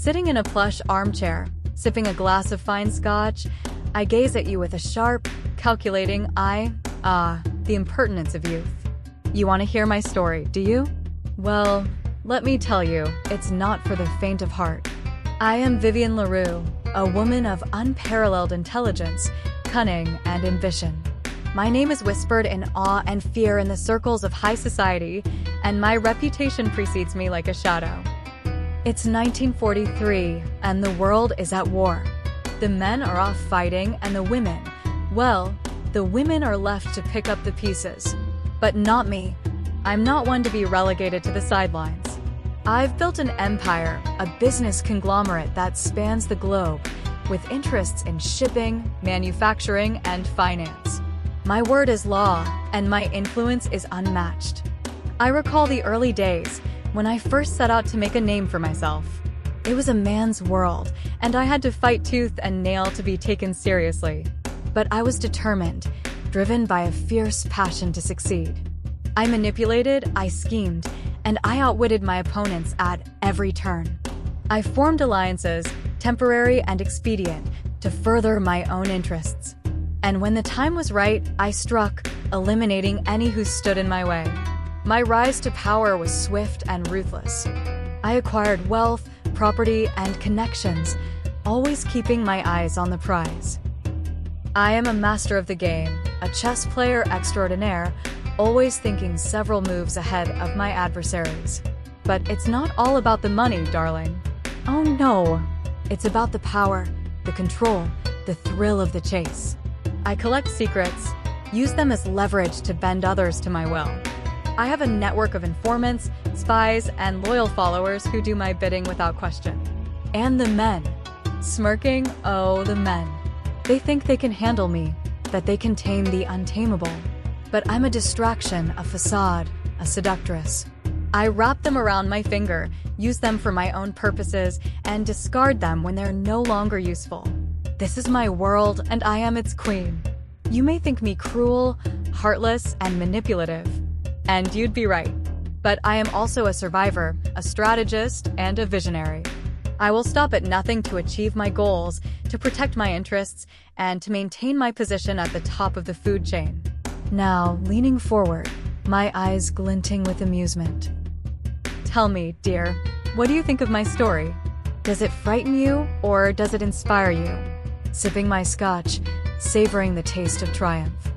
Sitting in a plush armchair, sipping a glass of fine scotch, I gaze at you with a sharp, calculating eye. The impertinence of youth. You want to hear my story, do you? Well, let me tell you, it's not for the faint of heart. I am Vivian LaRue, a woman of unparalleled intelligence, cunning, and ambition. My name is whispered in awe and fear in the circles of high society, and my reputation precedes me like a shadow. It's 1943, and the world is at war. The men are off fighting, and the women, well, the women are left to pick up the pieces. But not me. I'm not one to be relegated to the sidelines. I've built an empire, a business conglomerate that spans the globe, with interests in shipping, manufacturing, and finance. My word is law, and my influence is unmatched. I recall the early days, when I first set out to make a name for myself. It was a man's world, and I had to fight tooth and nail to be taken seriously. But I was determined, driven by a fierce passion to succeed. I manipulated, I schemed, and I outwitted my opponents at every turn. I formed alliances, temporary and expedient, to further my own interests. And when the time was right, I struck, eliminating any who stood in my way. My rise to power was swift and ruthless. I acquired wealth, property, and connections, always keeping my eyes on the prize. I am a master of the game, a chess player extraordinaire, always thinking several moves ahead of my adversaries. But it's not all about the money, darling. Oh no, it's about the power, the control, the thrill of the chase. I collect secrets, use them as leverage to bend others to my will. I have a network of informants, spies, and loyal followers who do my bidding without question. And the men. Smirking, oh, the men. They think they can handle me, that they can tame the untamable. But I'm a distraction, a facade, a seductress. I wrap them around my finger, use them for my own purposes, and discard them when they're no longer useful. This is my world, and I am its queen. You may think me cruel, heartless, and manipulative. And you'd be right. But I am also a survivor, a strategist, and a visionary. I will stop at nothing to achieve my goals, to protect my interests, and to maintain my position at the top of the food chain. Now, leaning forward, my eyes glinting with amusement. Tell me, dear, what do you think of my story? Does it frighten you, or does it inspire you? Sipping my scotch, savoring the taste of triumph.